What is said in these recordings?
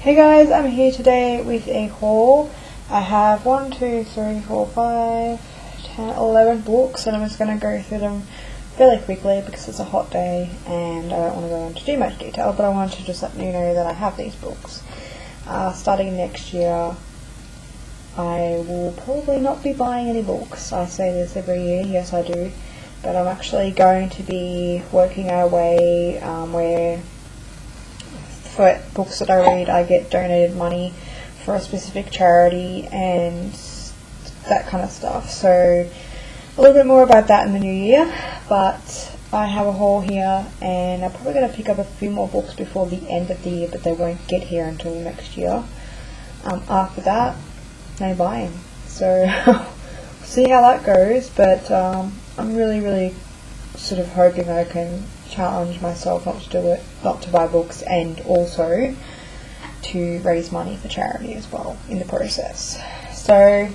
Hey guys, I'm here today with a haul. I have 1, 2, 3, 4, 5, 10, 11 books, and I'm just going to go through them fairly quickly because it's a hot day and I don't want to go into too much detail, but I wanted to just let you know that I have these books. Starting next year, I will probably not be buying any books. I say this every year, yes I do, but I'm actually going to be working our way where for books that I read I get donated money for a specific charity and that kind of stuff. So a little bit more about that in the new year, but I have a haul here and I'm probably going to pick up a few more books before the end of the year, but they won't get here until next year. After that, no buying. So see how that goes, but I'm really sort of hoping I can challenge myself not to buy books, and also to raise money for charity as well in the process. So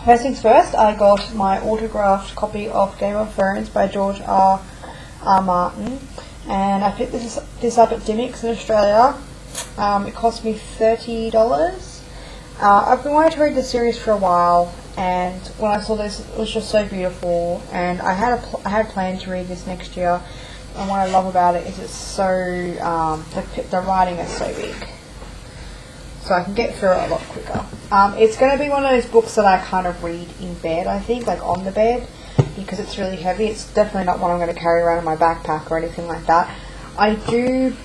first things first, I got my autographed copy of Game of Thrones by George R. R. Martin, and I picked this up at Dimmicks in Australia. It cost me $30. I've been wanting to read the series for a while, and when I saw this, it was just so beautiful, and I had planned to read this next year. And what I love about it is it's so the writing is so big, so I can get through it a lot quicker. It's going to be one of those books that I kind of read in bed, I think, like on the bed, because it's really heavy. It's definitely not one I'm going to carry around in my backpack or anything like that. I do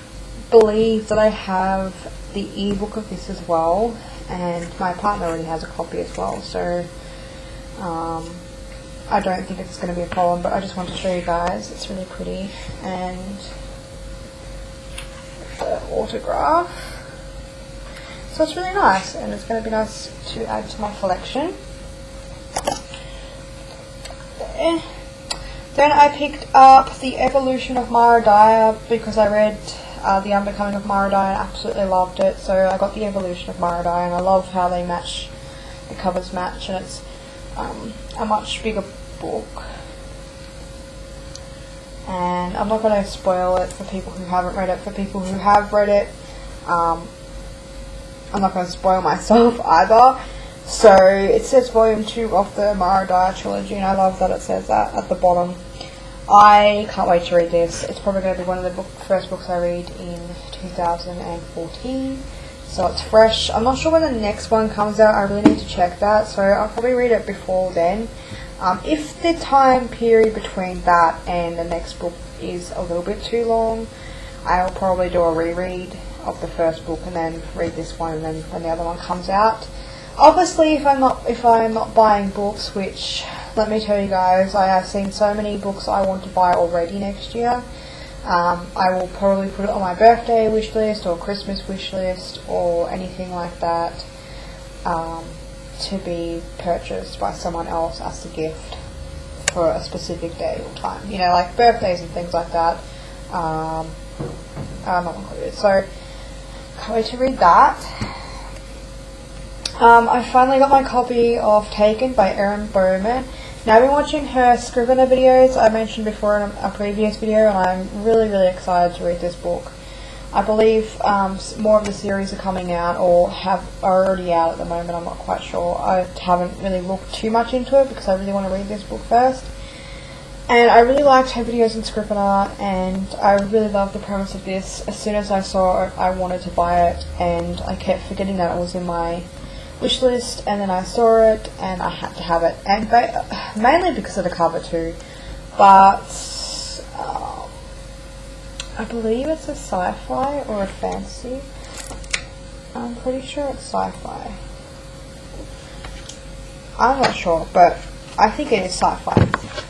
believe that I have the ebook of this as well, and my partner already has a copy as well, so I don't think it's going to be a problem, but I just want to show you guys. It's really pretty, and the autograph. So it's really nice, and it's going to be nice to add to my collection. There. Then I picked up The Evolution of Mara Dyer because I read The Unbecoming of Mara Dyer and absolutely loved it. So I got The Evolution of Mara Dyer, and I love how they match, the covers match, and it's a much bigger book. And I'm not going to spoil it for people who haven't read it. For people who have read it, I'm not going to spoil myself either. So it says Volume 2 of the Mara Dyer trilogy, and I love that it says that at the bottom. I can't wait to read this. It's probably going to be one of the first books I read in 2014. So it's fresh. I'm not sure when the next one comes out. I really need to check that. So I'll probably read it before then. If the time period between that and the next book is a little bit too long, I'll probably do a reread of the first book and then read this one, and then when the other one comes out. Obviously, if I'm not buying books, which, let me tell you guys, I have seen so many books I want to buy already next year. I will probably put it on my birthday wish list or Christmas wish list or anything like that, to be purchased by someone else as a gift for a specific day or time. You know, like birthdays and things like that are not included. So, can't wait to read that. I finally got my copy of Taken by Erin Bowman. Now, I've been watching her Scrivener videos I mentioned before in a previous video, and I'm really excited to read this book. I believe more of the series are coming out or are already out at the moment. I'm not quite sure. I haven't really looked too much into it because I really want to read this book first. And I really liked her videos in Scrivener, and I really loved the premise of this. As soon as I saw it, I wanted to buy it, and I kept forgetting that it was in my wish list, and then I saw it and I had to have it, and mainly because of the cover too, but I believe it's a sci-fi or a fantasy. I'm pretty sure it's sci-fi. I'm not sure, but I think it is sci-fi.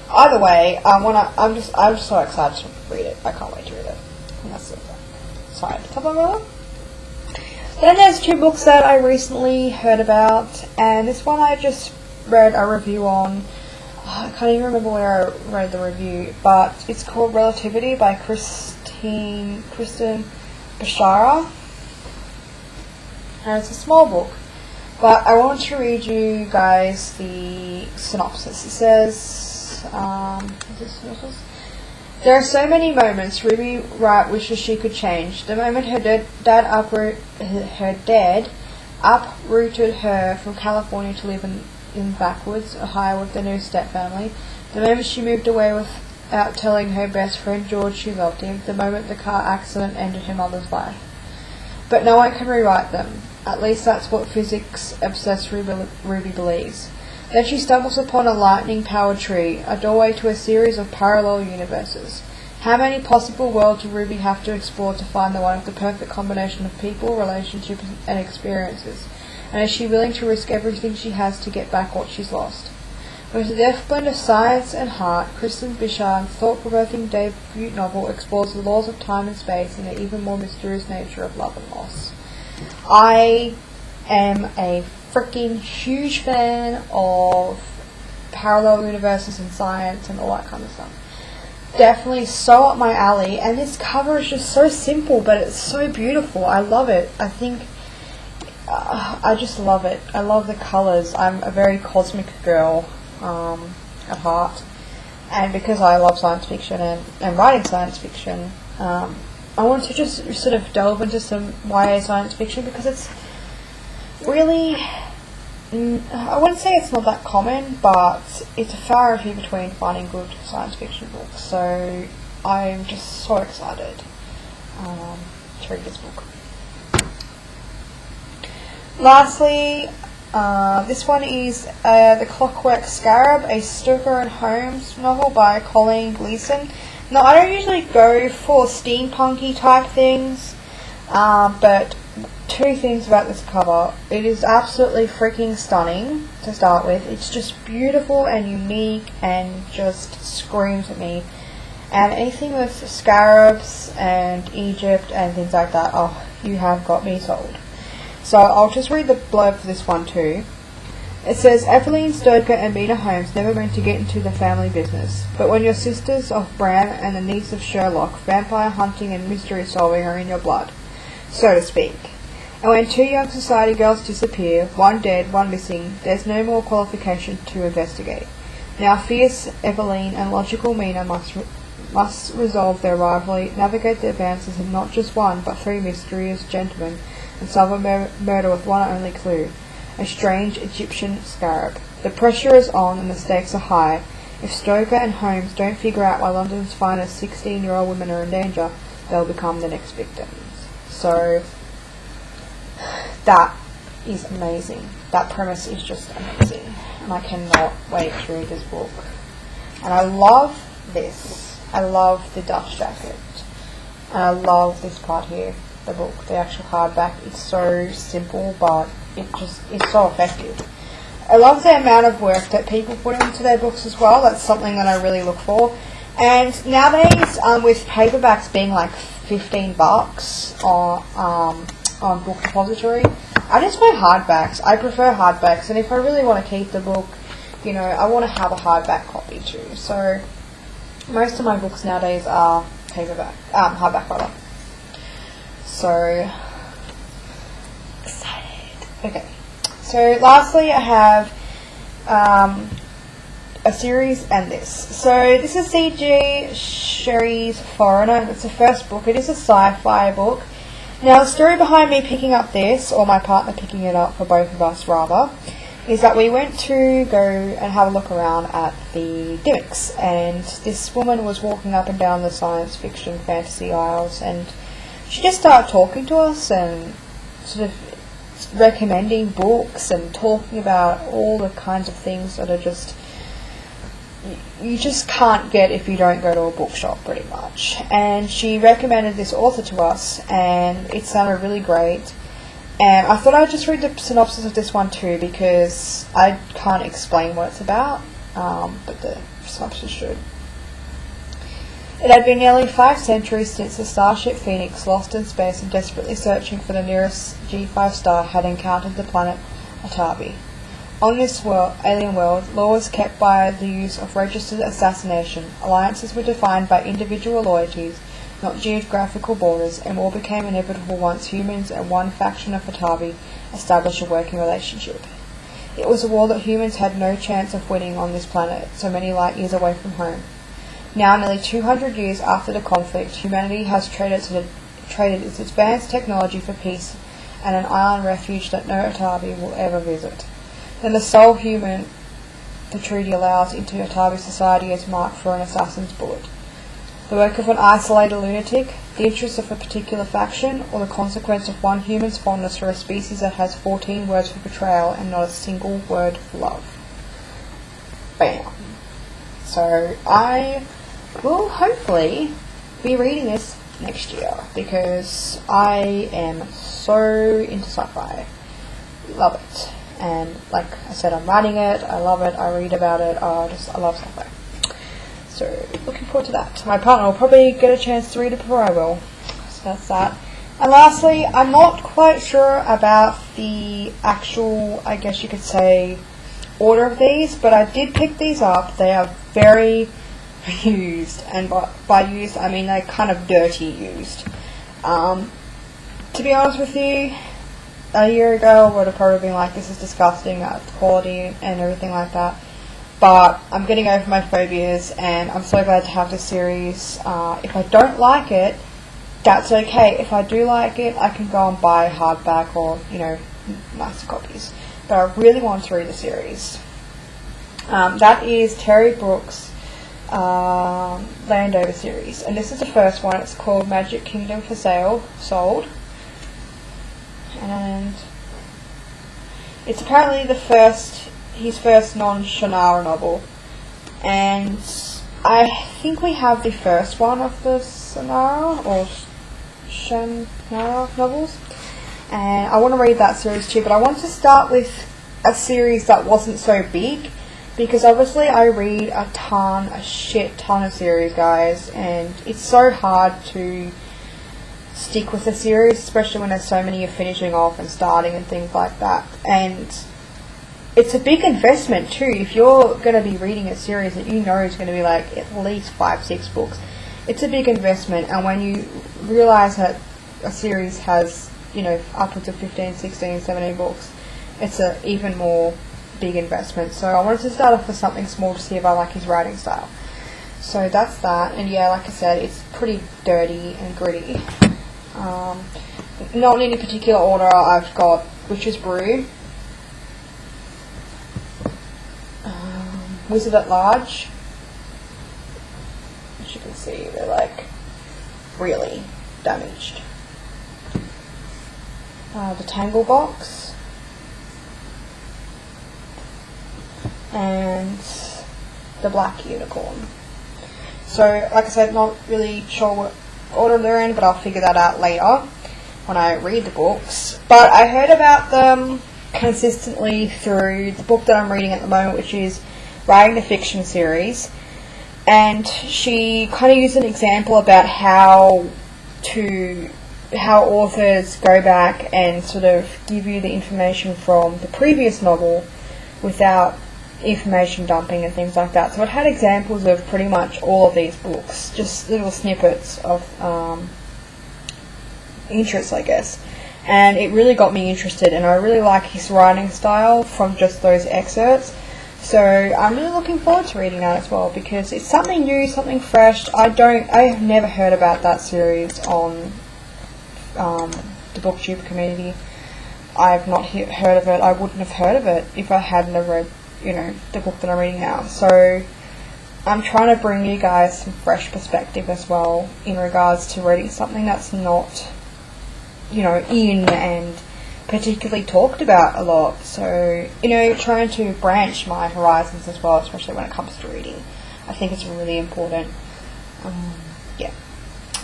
Either way, I'm just so excited to read it. I can't wait to read it. And that's it. Sorry, Then there's 2 books that I recently heard about, and this one I just read a review on. I can't even remember where I read the review, but it's called Relativity by Kristen Bishara, and it's a small book, but I want to read you guys the synopsis. It says, There are so many moments Ruby Wright wishes she could change. The moment her dad uprooted her from California to live in backwoods, Ohio with the new stepfamily. The moment she moved away without telling her best friend George she loved him. The moment the car accident ended her mother's life. But no one can rewrite them. At least that's what physics-obsessed Ruby believes. Then she stumbles upon a lightning-powered tree, a doorway to a series of parallel universes. How many possible worlds would Ruby have to explore to find the one with the perfect combination of people, relationships, and experiences? And is she willing to risk everything she has to get back what she's lost? With a deft blend of science and heart, Kristen Bishar's thought-provoking debut novel explores the laws of time and space and the even more mysterious nature of love and loss. I am a freaking huge fan of parallel universes and science and all that kind of stuff. Definitely so up my alley, and this cover is just so simple, but it's so beautiful. I love it. I think I just love it. I love the colours. I'm a very cosmic girl at heart, and because I love science fiction and writing science fiction, I want to just sort of delve into some YA science fiction because it's really, I wouldn't say it's not that common, but it's a far and few between finding good science fiction books, so I'm just so excited to read this book. Lastly, this one is The Clockwork Scarab, a Stoker and Holmes novel by Colleen Gleason. Now, I don't usually go for steampunky type things, but two things about this cover. It is absolutely freaking stunning to start with. It's just beautiful and unique and just screams at me. And anything with scarabs and Egypt and things like that, oh, you have got me sold. So I'll just read the blurb for this one too. It says, Evelyn Stoker and Mina Holmes never meant to get into the family business, but when your sisters of Bram and the niece of Sherlock, vampire hunting and mystery solving are in your blood, so to speak. And when two young society girls disappear, one dead, one missing, there's no more qualification to investigate. Now fierce Evelyn and logical Mina must resolve their rivalry, navigate the advances of not just one, but three mysterious gentlemen, and solve a murder with one only clue, a strange Egyptian scarab. The pressure is on and the stakes are high. If Stoker and Holmes don't figure out why London's finest 16-year-old women are in danger, they'll become the next victims. So, that is amazing. That premise is just amazing. And I cannot wait to read this book. And I love this. I love the dust jacket. And I love this part here. The book, the actual hardback. It's so simple, but it just is so effective. I love the amount of work that people put into their books as well. That's something that I really look for. And nowadays, with paperbacks being like $15 on Book Depository, I just buy hardbacks. I prefer hardbacks, and if I really want to keep the book, you know, I want to have a hardback copy too. So most of my books nowadays are hardback rather. So excited. Okay. So lastly, I have a series and this. So this is C.G. Sherry's Foreigner. It's the first book. It is a sci-fi book. Now the story behind me picking up this, or my partner picking it up for both of us rather, is that we went to go and have a look around at the gimmicks, and this woman was walking up and down the science fiction fantasy aisles, and she just started talking to us and sort of recommending books and talking about all the kinds of things that are just, you just can't get if you don't go to a bookshop pretty much. And she recommended this author to us, and it sounded really great. And I thought I'd just read the synopsis of this one too, because I can't explain what it's about, but the synopsis should. It had been nearly 5 centuries since the starship Phoenix, lost in space and desperately searching for the nearest G5 star, had encountered the planet Atabi. On this alien world, law was kept by the use of registered assassination. Alliances were defined by individual loyalties, not geographical borders, and war became inevitable once humans and one faction of Atabi established a working relationship. It was a war that humans had no chance of winning on this planet, so many light years away from home. Now, nearly 200 years after the conflict, humanity has traded its advanced technology for peace and an island refuge that no Atabi will ever visit. Then the sole human the treaty allows into Atabi society is marked for an assassin's bullet. The work of an isolated lunatic, the interest of a particular faction, or the consequence of one human's fondness for a species that has 14 words for betrayal and not a single word for love. Bam. So I will hopefully be reading this next year because I am so into sci-fi. Love it. And like I said, I'm writing it, I love it, I read about it, I love sci-fi. So, looking forward to that. My partner will probably get a chance to read it before I will. So that's that. And lastly, I'm not quite sure about the actual, I guess you could say, order of these, but I did pick these up. They are very used, and by used, I mean they're kind of dirty used. To be honest with you, a year ago I would have probably been like, this is disgusting, the quality and everything like that. But I'm getting over my phobias, and I'm so glad to have this series. If I don't like it, that's okay. If I do like it, I can go and buy a hardback or, nicer copies. But I really want to read the series. That is Terry Brooks' Landover series. And this is the first one. It's called Magic Kingdom for Sale, Sold. And it's apparently his first non-Shannara novel, and I think we have the first one of the Shannara or Shannara novels, and I want to read that series too, but I want to start with a series that wasn't so big, because obviously I read a shit ton of series, guys, and it's so hard to stick with a series, especially when there's so many you're finishing off and starting and things like that. And it's a big investment too. If you're going to be reading a series that you know is going to be like at least 5-6 books, it's a big investment. And when you realise that a series has, upwards of 15, 16, 17 books, it's a even more big investment. So I wanted to start off with something small to see if I like his writing style. So that's that. And yeah, like I said, it's pretty dirty and gritty. Not in any particular order, I've got Witch's Brew, Wizard at Large, as you can see, they're like really damaged. The Tangle Box, and the Black Unicorn. So, like I said, not really sure what order they're in, but I'll figure that out later when I read the books. But I heard about them consistently through the book that I'm reading at the moment, which is Writing the Fiction series, and she kind of used an example about how authors go back and sort of give you the information from the previous novel without information dumping and things like that. So it had examples of pretty much all of these books, just little snippets of interest, I guess, and it really got me interested, and I really like his writing style from just those excerpts. So I'm really looking forward to reading that as well, because it's something new, something fresh. I have never heard about that series on the BookTube community. I've not heard of it. I wouldn't have heard of it if I hadn't have read, the book that I'm reading now. So I'm trying to bring you guys some fresh perspective as well in regards to reading something that's not, in and particularly talked about a lot. So, trying to branch my horizons as well, especially when it comes to reading. I think it's really important. Yeah.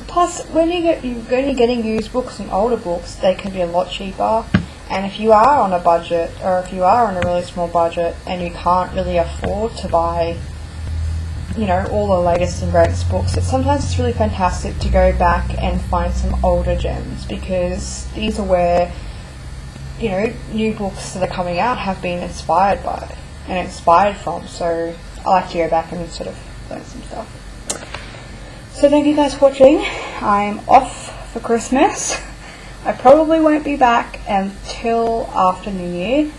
Plus, when you're getting used books and older books, they can be a lot cheaper. And if you are on a budget, or if you are on a really small budget, and you can't really afford to buy, all the latest and greatest books, sometimes it's really fantastic to go back and find some older gems, because these are where new books that are coming out have been inspired by and inspired from. So I like to go back and sort of learn some stuff. So thank you guys for watching. I'm off for Christmas. I probably won't be back until after New Year.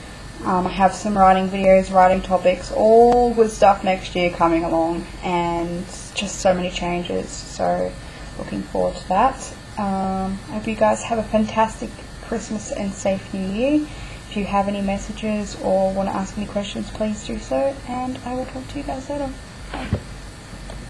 I have some writing videos, writing topics, all good stuff next year coming along, and just so many changes, so looking forward to that. I hope you guys have a fantastic Christmas and safe New Year. If you have any messages or want to ask any questions, please do so, and I will talk to you guys later. Bye.